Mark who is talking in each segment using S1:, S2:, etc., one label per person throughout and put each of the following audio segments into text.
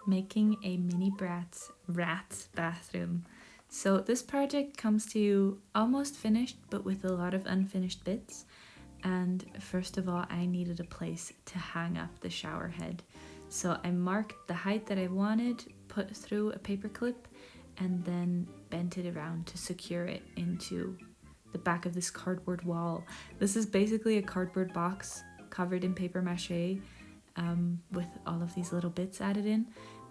S1: making a mini BRATZ rat bathroom. So this project comes to you almost finished, but with a lot of unfinished bits. And first of all, I needed a place to hang up the shower head. So I marked the height that I wanted, put through a paper clip, and then bent it around to secure it into the back of this cardboard wall. This is basically a cardboard box covered in paper mache, with all of these little bits added in.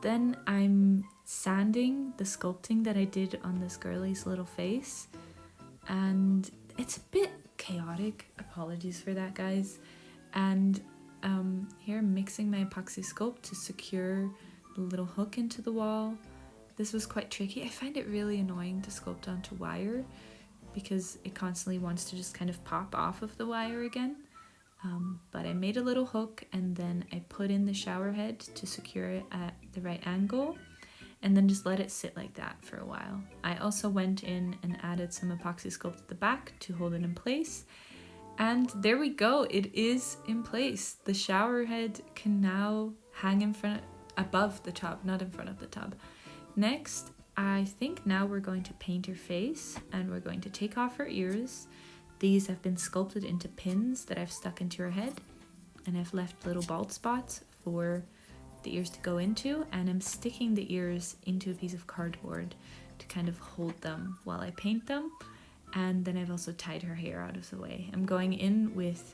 S1: Then I'm sanding the sculpting that I did on this girly's little face, and it's a bit chaotic, apologies for that, guys. And here I'm mixing my epoxy sculpt to secure the little hook into the wall. This was quite tricky. I find it really annoying to sculpt onto wire because it constantly wants to just kind of pop off of the wire again. But I made a little hook, and then I put in the shower head to secure it at the right angle, and then just let it sit like that for a while. I also went in and added some epoxy sculpt at the back to hold it in place. And there we go, it is in place. The shower head can now hang above the tub, not in front of the tub. Next, I think now we're going to paint her face, and we're going to take off her ears. These have been sculpted into pins that I've stuck into her head, and I've left little bald spots for the ears to go into, and I'm sticking the ears into a piece of cardboard to kind of hold them while I paint them. And then I've also tied her hair out of the way. I'm going in with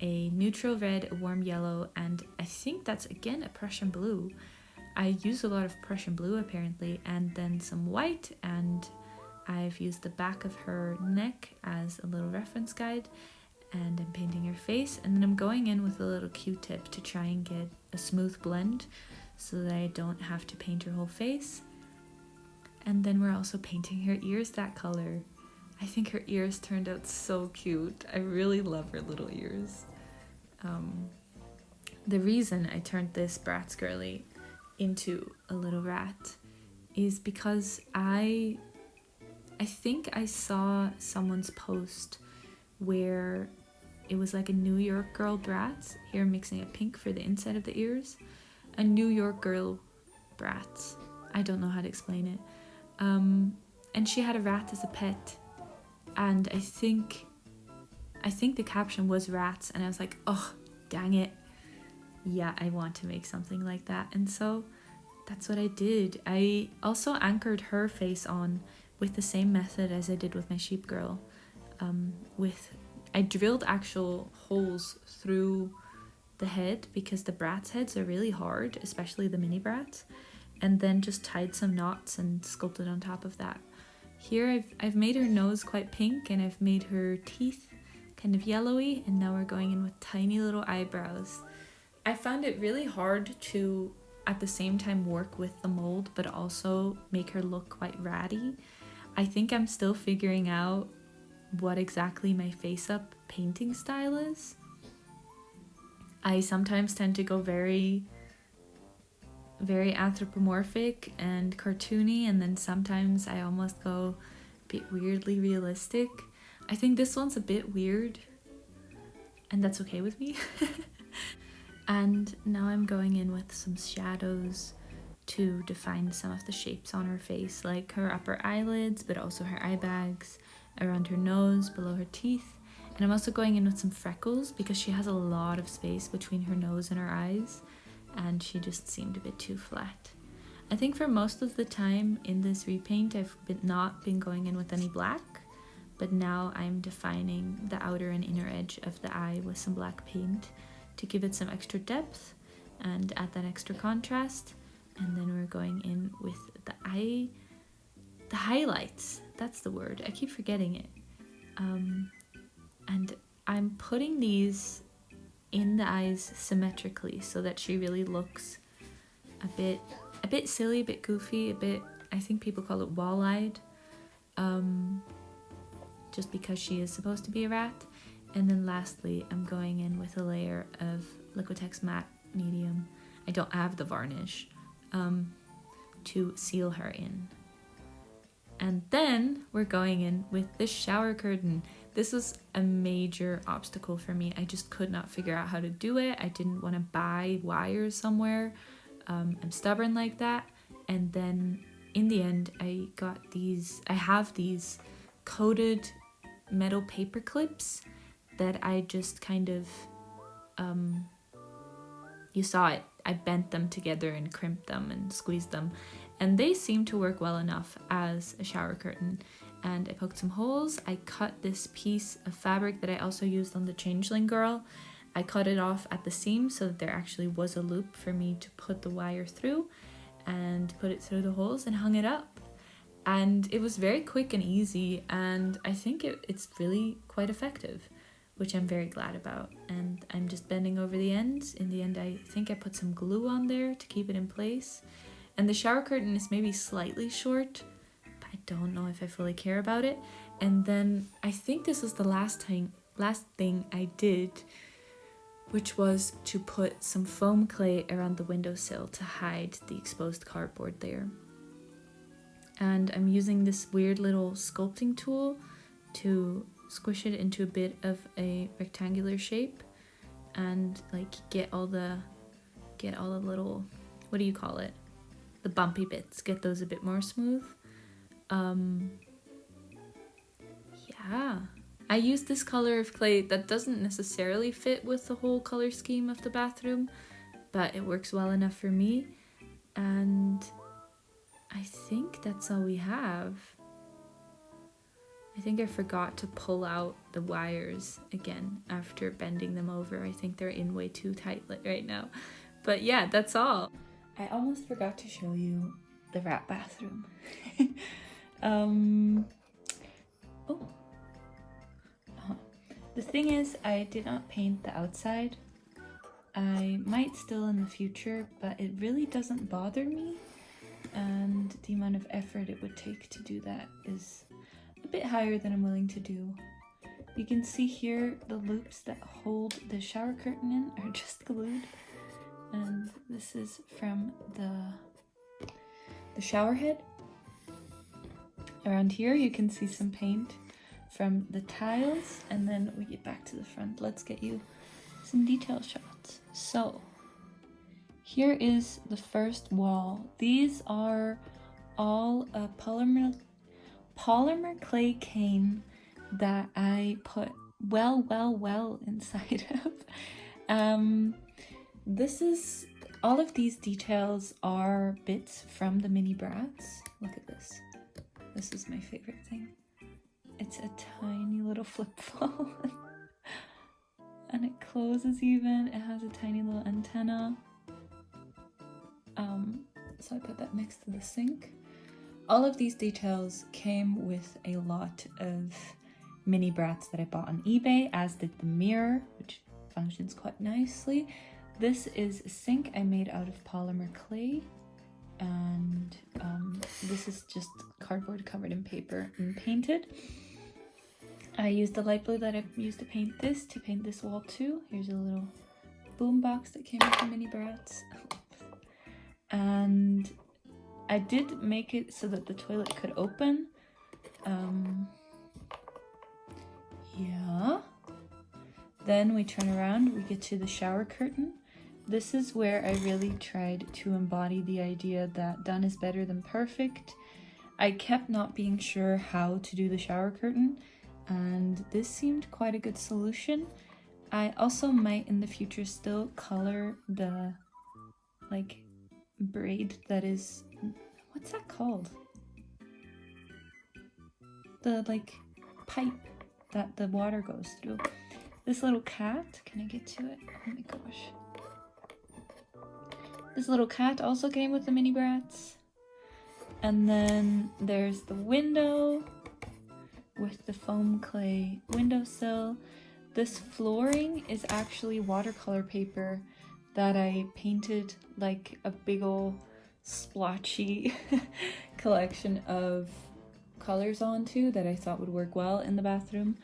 S1: a neutral red, a warm yellow, and I think that's again a Prussian blue. I use a lot of Prussian blue apparently, and then some white, and I've used the back of her neck as a little reference guide, and I'm painting her face, and then I'm going in with a little Q-tip to try and get a smooth blend so that I don't have to paint her whole face. And then we're also painting her ears that color. I think her ears turned out so cute. I really love her little ears. The reason I turned this Bratz girly into a little rat is because I think I saw someone's post where it was like a New York girl Bratz. Here I'm mixing it pink for the inside of the ears. A New York girl Bratz. I don't know how to explain it. And she had a rat as a pet. And I think the caption was rats, and I was like, oh, dang it. Yeah, I want to make something like that. And so that's what I did. I also anchored her face on with the same method as I did with my sheep girl. I drilled actual holes through the head because the Bratz heads are really hard, especially the mini Bratz, and then just tied some knots and sculpted on top of that. Here I've made her nose quite pink, and I've made her teeth kind of yellowy, and now we're going in with tiny little eyebrows. I found it really hard to at the same time work with the mold but also make her look quite ratty. I think I'm still figuring out what exactly my face-up painting style is. I sometimes tend to go very, very anthropomorphic and cartoony, and then sometimes I almost go a bit weirdly realistic. I think this one's a bit weird, and that's okay with me. And now I'm going in with some shadows to define some of the shapes on her face, like her upper eyelids, but also her eye bags, around her nose, below her teeth. And I'm also going in with some freckles because she has a lot of space between her nose and her eyes, and she just seemed a bit too flat. I think for most of the time in this repaint I've not been going in with any black, but now I'm defining the outer and inner edge of the eye with some black paint to give it some extra depth and add that extra contrast. And then we're going in with the highlights. That's the word. I keep forgetting it. And I'm putting these in the eyes symmetrically so that she really looks a bit silly, a bit goofy, I think people call it wall-eyed, just because she is supposed to be a rat. And then lastly, I'm going in with a layer of Liquitex matte medium. I don't have the varnish, to seal her in. And then we're going in with the shower curtain. This was a major obstacle for me. I just could not figure out how to do it. I didn't want to buy wires somewhere. I'm stubborn like that. And then in the end, I have these coated metal paper clips that I just kind of, you saw it, I bent them together and crimped them and squeezed them, and they seem to work well enough as a shower curtain. And I poked some holes. I cut this piece of fabric that I also used on the Changeling girl. I cut it off at the seam so that there actually was a loop for me to put the wire through, and put it through the holes and hung it up. And it was very quick and easy, and I think it's really quite effective, which I'm very glad about. And I'm just bending over the ends. In the end, I think I put some glue on there to keep it in place. And the shower curtain is maybe slightly short, but I don't know if I fully care about it. And then I think this was the last thing I did, which was to put some foam clay around the windowsill to hide the exposed cardboard there. And I'm using this weird little sculpting tool to squish it into a bit of a rectangular shape, and like get all the little, what do you call it? The bumpy bits, get those a bit more smooth. Yeah. I used this color of clay that doesn't necessarily fit with the whole color scheme of the bathroom, but it works well enough for me. And I think that's all we have. I think I forgot to pull out the wires again after bending them over. I think they're in way too tight right now. But yeah, that's all. I almost forgot to show you the rat bathroom. The thing is, I did not paint the outside. I might still in the future, but it really doesn't bother me. And the amount of effort it would take to do that is a bit higher than I'm willing to do. You can see here the loops that hold the shower curtain in are just glued. And this is from the shower head. Around here you can see some paint from the tiles, and then we get back to the front. Let's get you some detail shots. So here is the first wall. These are all a polymer clay cane that I put well inside of. All of these details are bits from the mini BRATZ. Look at this. This is my favorite thing. It's a tiny little flip-flop. And it closes even. It has a tiny little antenna. So I put that next to the sink. All of these details came with a lot of mini BRATZ that I bought on eBay, as did the mirror, which functions quite nicely. This is a sink I made out of polymer clay, and this is just cardboard covered in paper and painted. I used the light blue that I used to paint this wall too. Here's a little boom box that came with the mini BRATZ. And I did make it so that the toilet could open. Yeah. Then we turn around, we get to the shower curtain. This is where I really tried to embody the idea that done is better than perfect. I kept not being sure how to do the shower curtain, and this seemed quite a good solution. I also might in the future still color the braid that is, what's that called? The pipe that the water goes through. This little cat, can I get to it? Oh my gosh. This little cat also came with the mini BRATZ. And then there's the window with the foam clay windowsill. This flooring is actually watercolor paper that I painted like a big ol' splotchy collection of colors onto that I thought would work well in the bathroom,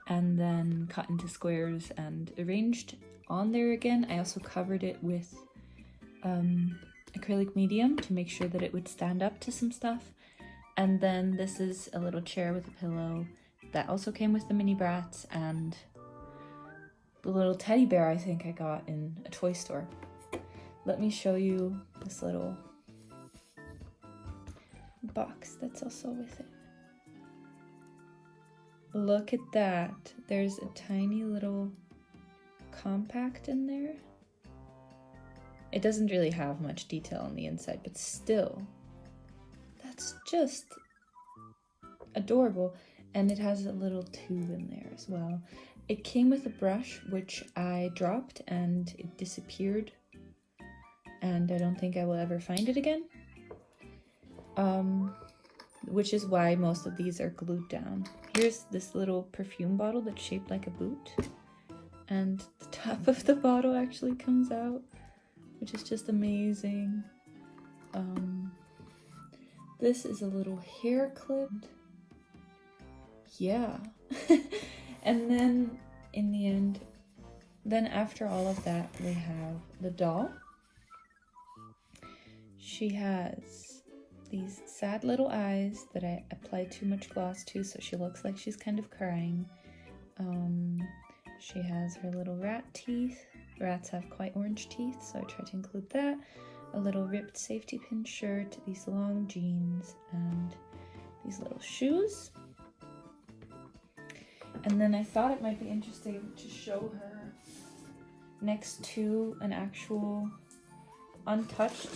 S1: and then cut into squares and arranged on there again. I also covered it with acrylic medium to make sure that it would stand up to some stuff. And then this is a little chair with a pillow that also came with the mini BRATZ, and the little teddy bear I think I got in a toy store. let me show you this little box that's also with it. Look at that. There's a tiny little compact in there. It doesn't really have much detail on the inside, but still, that's just adorable. And it has a little tube in there as well. It came with a brush, which I dropped and it disappeared. And I don't think I will ever find it again. Which is why most of these are glued down. Here's this little perfume bottle that's shaped like a boot. And the top of the bottle actually comes out, which is just amazing. This is a little hair clip. Yeah. And then in the end, then after all of that, we have the doll. She has these sad little eyes that I applied too much gloss to, so she looks like she's kind of crying. She has her little rat teeth. Rats have quite orange teeth, so I tried to include that. A little ripped safety pin shirt, these long jeans, and these little shoes. And then I thought it might be interesting to show her next to an actual untouched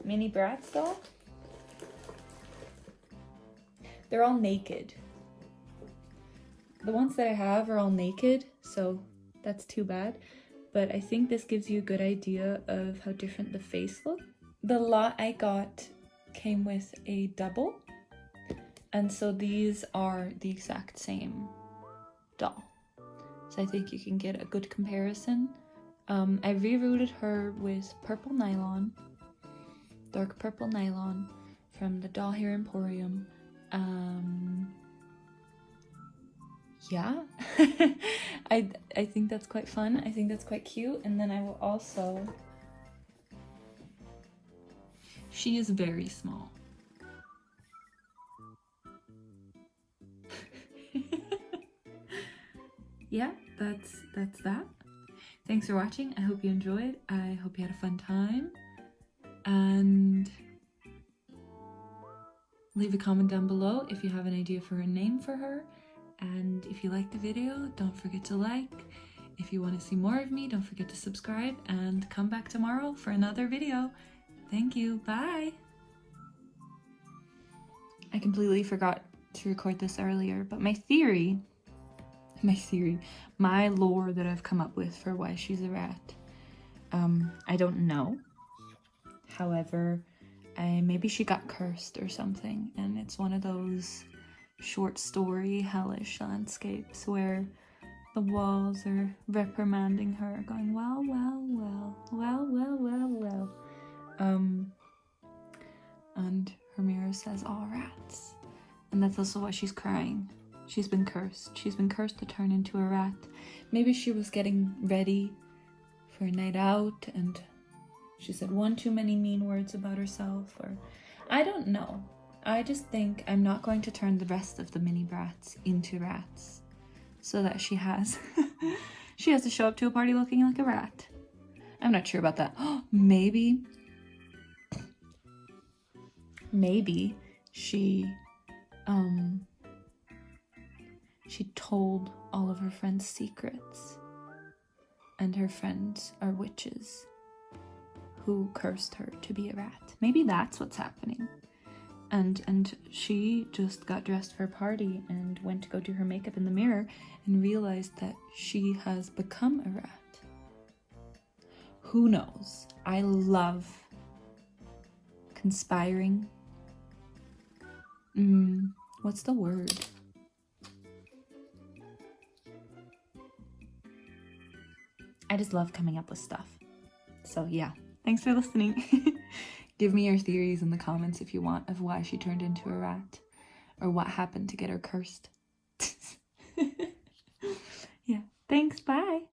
S1: mini Bratz doll. They're all naked. The ones that I have are all naked, so that's too bad. But I think this gives you a good idea of how different the face looks. The lot I got came with a double. And so these are the exact same doll. So I think you can get a good comparison. I rerouted her with purple nylon, dark purple nylon from the Doll Hair Emporium. Yeah, I think that's quite fun. I think that's quite cute. And then I will also, she is very small. Yeah, that's that. Thanks for watching. I hope you enjoyed. I hope you had a fun time. And leave a comment down below if you have an idea for a name for her. And if you liked the video, don't forget to like. If you want to see more of me, don't forget to subscribe and come back tomorrow for another video. Thank you. Bye. I completely forgot to record this earlier, but my lore that I've come up with for why she's a rat. I don't know. However, maybe she got cursed or something, and it's one of those short story hellish landscapes where the walls are reprimanding her, going, well, well, well, well, well, well, well. And her mirror says, all rats. And that's also why she's crying. She's been cursed. She's been cursed to turn into a rat. Maybe she was getting ready for a night out and she said one too many mean words about herself, or I don't know. I just think I'm not going to turn the rest of the mini brats into rats so that she has to show up to a party looking like a rat. I'm not sure about that. Maybe she told all of her friends' secrets, and her friends are witches who cursed her to be a rat. Maybe that's what's happening. And she just got dressed for a party and went to go do her makeup in the mirror and realized that she has become a rat. Who knows? I love conspiring. What's the word? I just love coming up with stuff. So yeah, thanks for listening. Give me your theories in the comments if you want of why she turned into a rat or what happened to get her cursed. Yeah, thanks, bye.